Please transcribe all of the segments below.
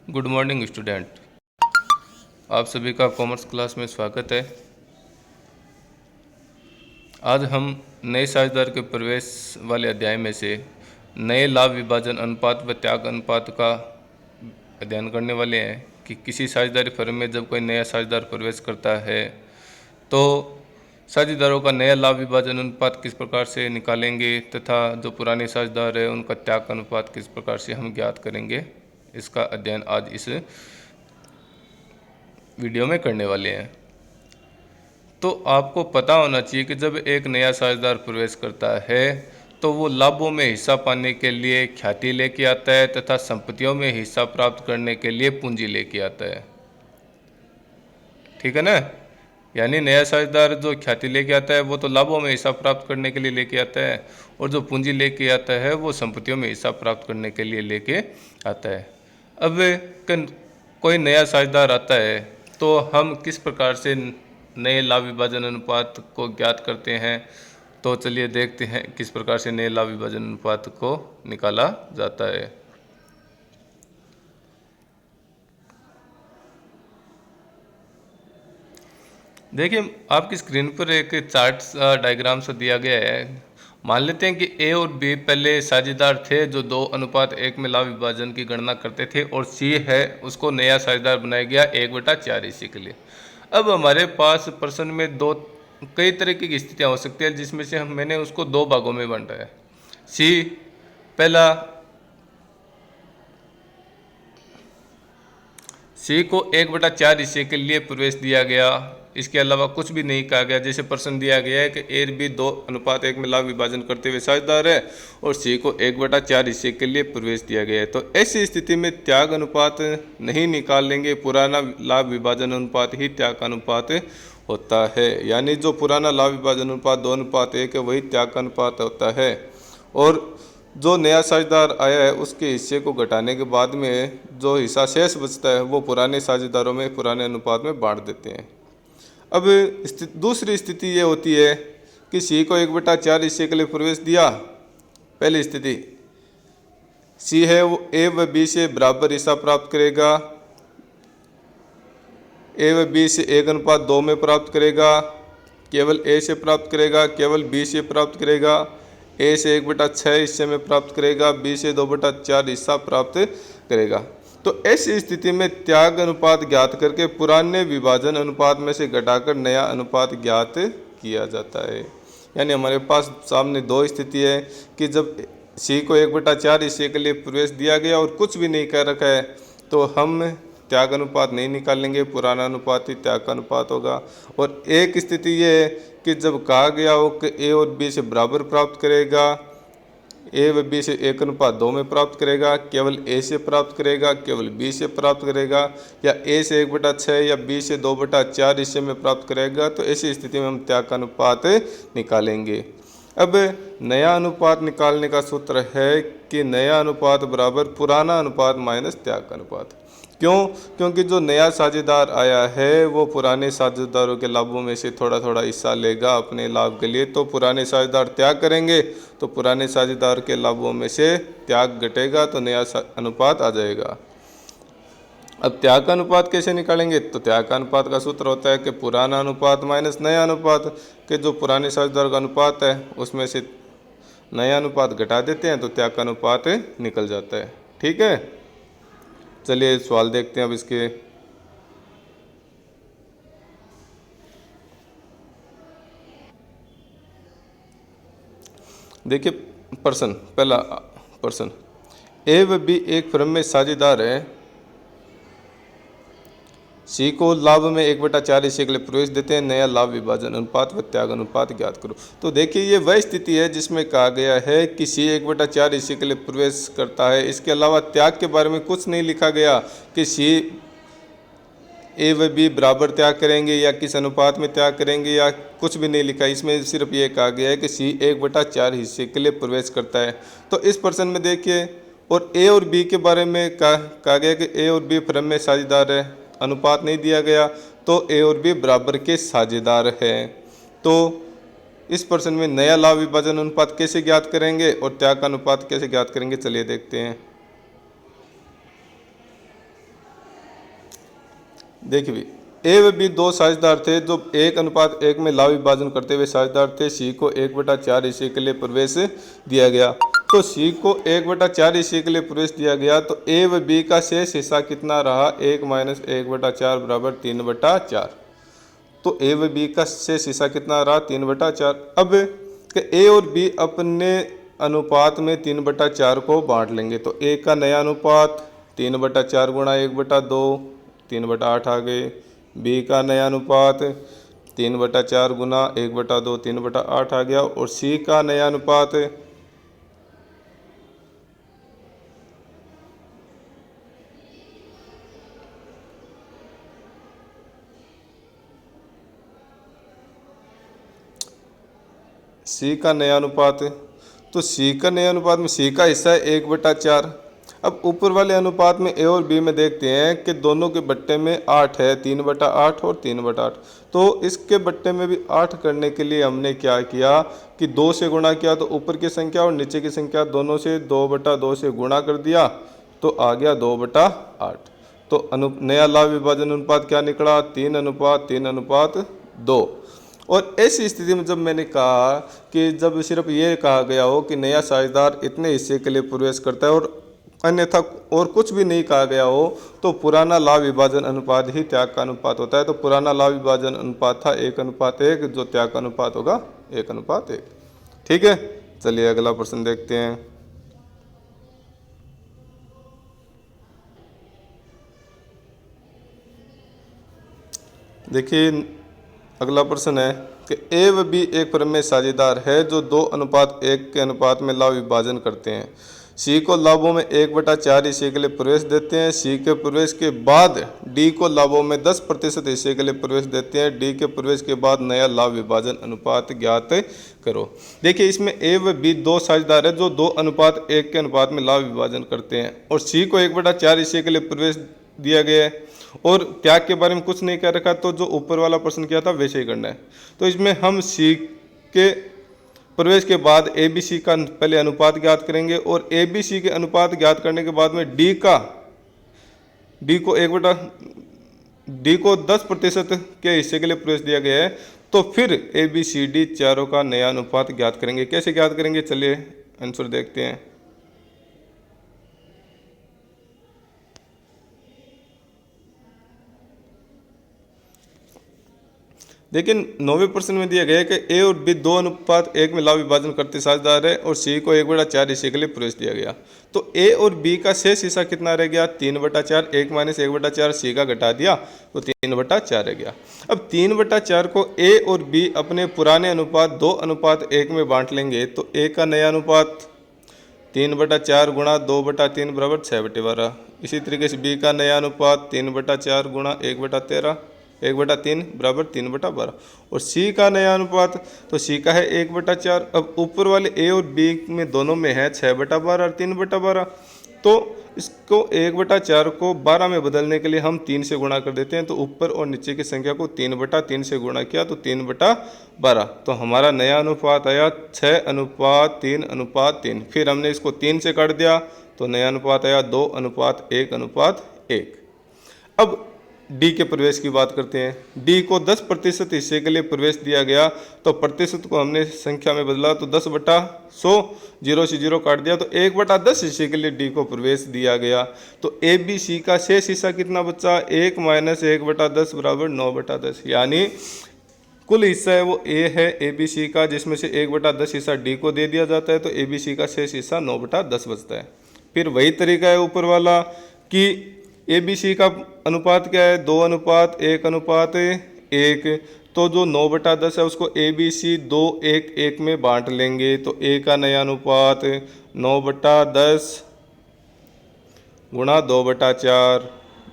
Good morning student. आप सभी का कॉमर्स क्लास में स्वागत है। आज हम नए साझेदार के प्रवेश वाले अध्याय में से नए लाभ विभाजन अनुपात व त्याग अनुपात का अध्ययन करने वाले हैं कि किसी साझेदारी फर्म में जब कोई नया साझेदार प्रवेश करता है तो साझेदारों का नया लाभ विभाजन अनुपात किस प्रकार से निकालेंगे तथा जो पुराने साझेदार है उनका त्याग अनुपात किस प्रकार से हम ज्ञात करेंगे, इसका अध्ययन आज इस वीडियो में करने वाले हैं। तो आपको पता होना चाहिए कि जब एक नया साझेदार प्रवेश करता है तो वो लाभों में हिस्सा पाने के लिए ख्याति लेके आता है तथा संपत्तियों में हिस्सा प्राप्त करने के लिए पूंजी लेके आता है। ठीक है ना। यानी नया साझेदार जो ख्याति लेके आता है वो तो लाभों में हिस्सा प्राप्त करने के लिए लेके आता है और जो पूंजी लेके आता है वो संपत्तियों में हिस्सा प्राप्त करने के लिए लेके आता है। अब कोई नया साझेदार आता है तो हम किस प्रकार से नए लाभ विभाजन अनुपात को ज्ञात करते हैं, तो चलिए देखते हैं किस प्रकार से नए लाभ विभाजन अनुपात को निकाला जाता है। देखिए आपकी स्क्रीन पर एक चार्ट डायग्राम सा दिया गया है। मान लेते हैं कि ए और बी पहले साझेदार थे जो 2:1 में लाभ विभाजन की गणना करते थे और सी है उसको नया साझेदार बनाया गया 1/4 इसी के लिए। अब हमारे पास प्रश्न में कई तरीके की स्थितियां हो सकती है जिसमें से मैंने उसको 2 भागों में बांटा है। सी को 1/4 हिस्से के लिए प्रवेश दिया गया, इसके अलावा कुछ भी नहीं कहा गया। जैसे प्रश्न दिया गया है कि ए बी 2:1 में लाभ विभाजन करते हुए साझेदार है और सी को 1/4 हिस्से के लिए प्रवेश दिया गया है, तो ऐसी स्थिति में त्याग अनुपात नहीं निकाल लेंगे, पुराना लाभ विभाजन अनुपात ही त्याग अनुपात होता है। यानी जो पुराना लाभ विभाजन अनुपात 2:1 है वही त्याग अनुपात होता है और जो नया साझेदार आया है उसके हिस्से को घटाने के बाद में जो हिस्सा शेष बचता है वो पुराने साझेदारों में पुराने अनुपात में बांट देते हैं। अब दूसरी स्थिति ये होती है कि सी को 1/4 हिस्से के लिए प्रवेश दिया। पहली स्थिति सी है वो ए व बी से बराबर हिस्सा प्राप्त करेगा, ए व बी से 1:2 में प्राप्त करेगा, केवल ए से प्राप्त करेगा, केवल बी से प्राप्त करेगा, ए से 1/6 हिस्से में प्राप्त करेगा, बी से 2/4 हिस्सा प्राप्त करेगा। तो ऐसी स्थिति में त्याग अनुपात ज्ञात करके पुराने विभाजन अनुपात में से घटाकर नया अनुपात ज्ञात किया जाता है। यानी हमारे पास सामने 2 स्थिति है कि जब सी को 1/4 हिस्से के लिए प्रवेश दिया गया और कुछ भी नहीं कह रखा है तो हम त्याग अनुपात नहीं निकालेंगे, पुराना अनुपात ही त्याग अनुपात होगा। और एक स्थिति ये है कि जब कहा गया हो कि ए और बी से बराबर प्राप्त करेगा, ए व बी से 1:2 में प्राप्त करेगा, केवल ए से प्राप्त करेगा, केवल बी से प्राप्त करेगा, या ए से 1/6 या बी से 2/4 हिस्से में प्राप्त करेगा, तो ऐसी स्थिति में हम त्याग अनुपात निकालेंगे। अब नया अनुपात निकालने का सूत्र है कि नया अनुपात बराबर पुराना अनुपात माइनस त्याग अनुपात। क्यों? क्योंकि जो नया साझेदार आया है वो पुराने साझेदारों के लाभों में से थोड़ा थोड़ा हिस्सा लेगा अपने लाभ के लिए, तो पुराने साझेदार त्याग करेंगे तो पुराने साझेदार के लाभों में से त्याग घटेगा तो नया अनुपात आ जाएगा। अब त्याग का अनुपात कैसे निकालेंगे? तो त्याग का अनुपात का सूत्र होता है कि पुराना अनुपात माइनस नया अनुपात, के जो पुराने साझेदार का अनुपात है उसमें से नया अनुपात घटा देते हैं तो त्याग का अनुपात निकल जाता है। ठीक है, चलिए सवाल देखते हैं अब इसके। देखिए प्रश्न, पहला प्रश्न, ए व बी एक फर्म में साझेदार है, सी को लाभ में 1/4 हिस्से के लिए प्रवेश देते हैं, नया लाभ विभाजन अनुपात व त्याग अनुपात ज्ञात करो। तो देखिए ये वह स्थिति है जिसमें कहा गया है कि सी 1/4 हिस्से के लिए प्रवेश करता है। इसके अलावा त्याग के बारे में कुछ नहीं लिखा गया कि सी ए व बी बराबर त्याग करेंगे या किस अनुपात में त्याग करेंगे या कुछ भी नहीं लिखा। इसमें सिर्फ ये कहा गया है कि सी 1/4 हिस्से के लिए प्रवेश करता है। तो इस प्रश्न में देखिए, और ए और बी के बारे में कहा गया कि ए और बी फर्म में साझेदार है, अनुपात नहीं दिया गया, तो ए और बी बराबर के साझेदार हैं। तो इस प्रश्न में नया लाभ विभाजन अनुपात कैसे ज्ञात करेंगे और त्याग का अनुपात कैसे ज्ञात करेंगे, चलिए देखते हैं। देखिए भी ए व बी दो साझेदार थे जो 1:1 में लाभ विभाजन करते हुए साझेदार थे। सी को 1/4 हिस्से के लिए प्रवेश दिया गया। तो सी को 1/4 हिस्से के लिए प्रवेश दिया गया तो ए व बी का शेष हिस्सा कितना रहा? 1 - 1/4 बराबर 3/4। तो ए व बी का शेष हिस्सा कितना रहा? 3/4। अब ए और बी अपने अनुपात में 3/4 को बांट लेंगे। तो ए का नया अनुपात 3/4 गुणा 1/2 3/8 आ गए। बी का नया अनुपात 3/4 गुना 1/2 3/8 आ गया। और सी का नया अनुपात तो सी का नया अनुपात में सी का हिस्सा है 1/4। अब ऊपर वाले अनुपात में ए और बी में देखते हैं कि दोनों के बट्टे में 8 है, 3/8 और 3/8। तो इसके बट्टे में भी 8 करने के लिए हमने क्या किया कि 2 से गुणा किया। तो ऊपर की संख्या और नीचे की संख्या दोनों से 2/2 से गुणा कर दिया तो आ गया 2/8। तो नया लाभ विभाजन अनुपात क्या निकला? 3:3:2। और ऐसी स्थिति में जब मैंने कहा कि जब सिर्फ ये कहा गया हो कि नया साझेदार इतने हिस्से के लिए प्रवेश करता है और अन्यथा और कुछ भी नहीं कहा गया हो तो पुराना लाभ विभाजन अनुपात ही त्याग का अनुपात होता है। तो पुराना लाभ विभाजन अनुपात था 1:1, जो त्याग का अनुपात होगा 1:1। ठीक है, चलिए अगला प्रश्न देखते हैं। देखिए अगला प्रश्न है कि ए व बी एक प्रमेय साझेदार है जो 2:1 के अनुपात में लाभ विभाजन करते हैं। सी को लाभों में 1/4 हिस्से के लिए प्रवेश देते हैं। सी के प्रवेश के बाद डी को लाभों में 10% हिस्से के लिए प्रवेश देते हैं। डी के प्रवेश के बाद नया लाभ विभाजन अनुपात ज्ञात करो। देखिए इसमें ए व बी दो साझेदार है जो 2:1 के अनुपात में लाभ विभाजन करते हैं और सी को 1/4 हिस्से के लिए प्रवेश दिया गया है और त्याग के बारे में कुछ नहीं कह रखा। तो जो ऊपर वाला प्रश्न किया था वैसे ही करना है। तो इसमें हम सी के प्रवेश के बाद ए बी सी का पहले अनुपात ज्ञात करेंगे और ए बी सी के अनुपात ज्ञात करने के बाद में डी को 10% के हिस्से के लिए प्रवेश दिया गया है। तो फिर ए बी सी डी चारों का नया अनुपात ज्ञात करेंगे। कैसे ज्ञात करेंगे? चलिए आंसर देखते हैं। लेकिन 9वें प्रश्न में दिया गया है कि ए और बी 2:1 में लाभ विभाजन करते साझेदार है और सी को 1/4 हिस्से के लिए प्रवेश दिया गया। तो ए और बी का शेष हिस्सा कितना रह गया? 3/4। 1 - 1/4 सी का घटा दिया तो 3/4 रह गया। अब 3/4 को ए और बी अपने पुराने अनुपात 2:1 में बांट लेंगे। तो ए का नया अनुपात 3/4 गुणा 2/3 बराबर 6/12। इसी तरीके से बी का नया अनुपात 3/4 गुणा 1/13 1/3 बराबर 3/12। और सी का नया अनुपात तो सी का है 1/4। अब ऊपर वाले ए और बी में दोनों में है 6/12 और 3/12। तो इसको 1/4 को 12 में बदलने के लिए हम 3 से गुणा कर देते हैं। तो ऊपर और नीचे की संख्या को 3/3 से गुणा किया तो 3/12। तो हमारा नया अनुपात आया 6:3:3। फिर हमने इसको 3 से काट दिया तो नया अनुपात आया 2:1:1। अब डी के प्रवेश की बात करते हैं। डी को 10% हिस्से के लिए प्रवेश दिया गया तो प्रतिशत को हमने संख्या में बदला तो 10/100, 0 से 0 काट दिया तो 1/10 हिस्से के लिए डी को प्रवेश दिया गया। तो ए बी सी का शेष हिस्सा कितना बचा? 1 - 1/10 बराबर 9/10। यानी कुल हिस्सा है वो ए है ए बी सी का, जिसमें से 1/10 हिस्सा डी को दे दिया जाता है तो ए बी सी का शेष हिस्सा 9/10 बचता है। फिर वही तरीका है ऊपर वाला कि ए बी सी का अनुपात क्या है? 2:1:1। तो जो 9/10 है उसको ए बी सी 2:1:1 में बांट लेंगे। तो ए का नया अनुपात 9/10 गुणा 2/4,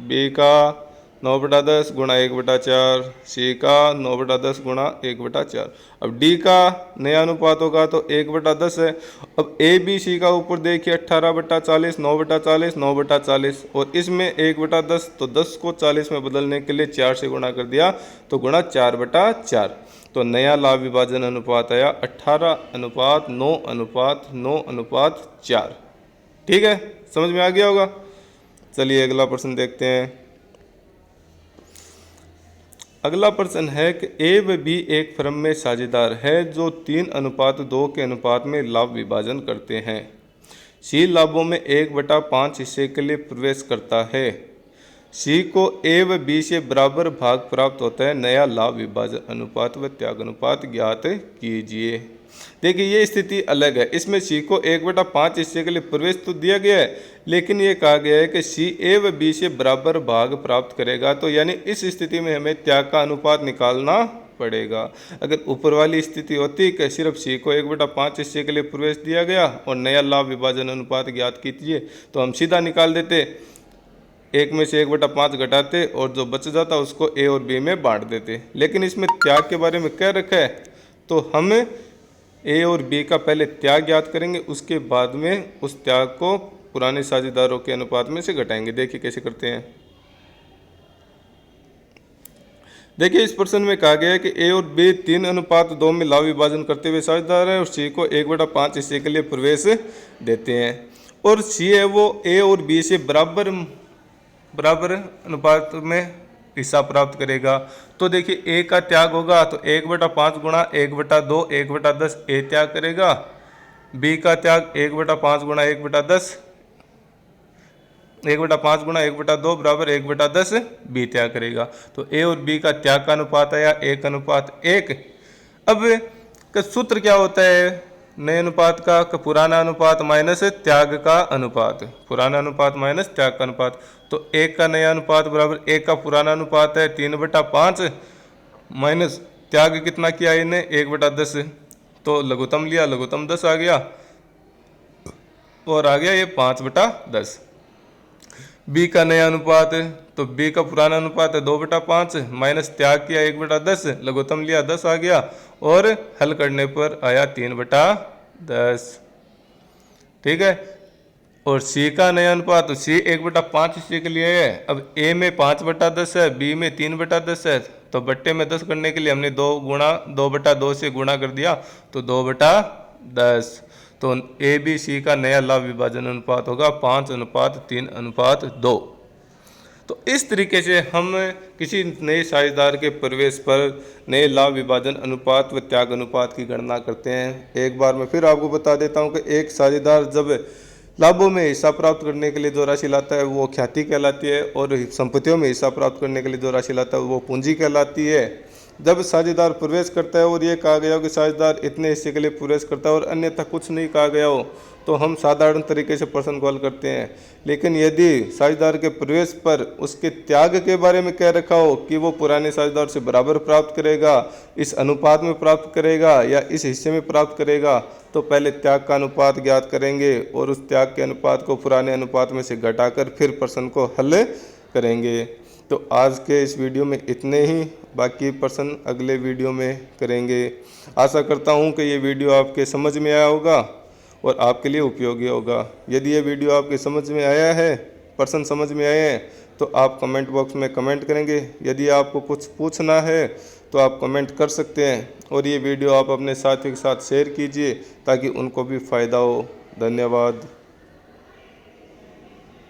बी का 9/10 गुणा 1/4, सी का 9/10 गुणा 1/4। अब डी का नया अनुपात होगा तो 1/10 है। अब ए बी सी का ऊपर देखिए 18/40, 9/40, 9/40 और इसमें 1/10 तो 10 को 40 में बदलने के लिए 4 से गुणा कर दिया तो गुणा 4/4। तो नया लाभ विभाजन अनुपात आया 18:9:9:4। ठीक है, समझ में आ गया होगा। चलिए अगला प्रश्न देखते हैं। अगला प्रश्न है कि ए व बी एक फर्म में साझेदार है जो 3:2 के अनुपात में लाभ विभाजन करते हैं। सी लाभों में 1/5 हिस्से के लिए प्रवेश करता है। सी को ए व बी से बराबर भाग प्राप्त होता है। नया लाभ विभाजन अनुपात व त्याग अनुपात ज्ञात कीजिए। देखिए ये स्थिति अलग है। इसमें सी को 1/5 हिस्से के लिए प्रवेश तो दिया गया है, लेकिन ये कहा गया है कि सी ए व बी से बराबर भाग प्राप्त करेगा। तो यानी इस स्थिति में हमें त्याग का अनुपात निकालना पड़ेगा। अगर ऊपर वाली स्थिति होती कि सिर्फ सी को 1/5 हिस्से के लिए प्रवेश दिया गया और नया लाभ विभाजन अनुपात ज्ञात कीजिए, तो हम सीधा निकाल देते, एक में से 1/5 घटाते और जो बच जाता उसको ए और बी में बांट देते। लेकिन इसमें त्याग के बारे में क्या रखा है, तो हम ए और बी का पहले त्याग ज्ञात करेंगे, उसके बाद में उस त्याग को पुराने साझेदारों के अनुपात में से घटाएंगे। देखिए कैसे करते हैं। देखिए इस प्रश्न में कहा गया है कि ए और बी 3:2 में लाभ विभाजन करते हुए साझेदार है और सी को 1/5 हिस्से के लिए प्रवेश देते हैं। और सी है वो ए और बी से बराबर अनुपात में हिस्सा प्राप्त करेगा। तो देखिए ए का त्याग होगा तो 1/5 गुणा 1/2 1/10 ए त्याग करेगा। बी का त्याग 1/5 गुणा 1/10 1/5 गुणा 1/2 बराबर 1/10 बी त्याग करेगा। तो ए और बी का त्याग का अनुपात आया 1:1। अब का सूत्र क्या होता है नए अनुपात का पुराना अनुपात माइनस त्याग का अनुपात, पुराना अनुपात माइनस त्याग का अनुपात। तो 1 का नया अनुपात बराबर 1 का पुराना अनुपात है 3/5 माइनस त्याग कितना किया इन्हें 1/10, तो लघुत्तम लिया, लघुत्तम 10 आ गया और आ गया ये 5/10। बी का नया अनुपात है तो बी का पुराना अनुपात है 2/5 माइनस त्याग किया 1/10, लघुत्तम लिया 10 आ गया और हल करने पर आया 3/10। ठीक है। और सी का नया अनुपात, तो सी 1/5 हिस्से के लिए है। अब ए में 5/10 है, बी में 3/10 है, तो बट्टे में 10 करने के लिए हमने 2/2 से गुणा कर दिया तो 2/10। तो ए बी सी का नया लाभ विभाजन अनुपात होगा 5:3:2। तो इस तरीके से हम किसी नए साझेदार के प्रवेश पर नए लाभ विभाजन अनुपात व त्याग अनुपात की गणना करते हैं। एक बार मैं फिर आपको बता देता हूं कि एक साझेदार जब लाभों में हिस्सा प्राप्त करने के लिए जो राशि लाता है वो ख्याति कहलाती है और संपत्तियों में हिस्सा प्राप्त करने के लिए जो राशि लाता है वो पूंजी कहलाती है। जब साझेदार प्रवेश करता है और ये कहा गया हो कि साझेदार इतने हिस्से के लिए प्रवेश करता है और अन्यथा कुछ नहीं कहा गया हो, तो हम साधारण तरीके से प्रश्न को हल करते हैं। लेकिन यदि साझेदार के प्रवेश पर उसके त्याग के बारे में कह रखा हो कि वो पुराने साझेदार से बराबर प्राप्त करेगा, इस अनुपात में प्राप्त करेगा या इस हिस्से में प्राप्त करेगा, तो पहले त्याग का अनुपात ज्ञात करेंगे और उस त्याग के अनुपात को पुराने अनुपात में से घटाकर फिर प्रश्न को हल करेंगे। तो आज के इस वीडियो में इतने ही, बाकी प्रश्न अगले वीडियो में करेंगे। आशा करता हूं कि ये वीडियो आपके समझ में आया होगा और आपके लिए उपयोगी होगा। यदि ये वीडियो आपके समझ में आया है, प्रश्न समझ में आए हैं, तो आप कमेंट बॉक्स में कमेंट करेंगे। यदि आपको कुछ पूछना है तो आप कमेंट कर सकते हैं और ये वीडियो आप अपने साथियों के साथ शेयर कीजिए ताकि उनको भी फ़ायदा हो। धन्यवाद।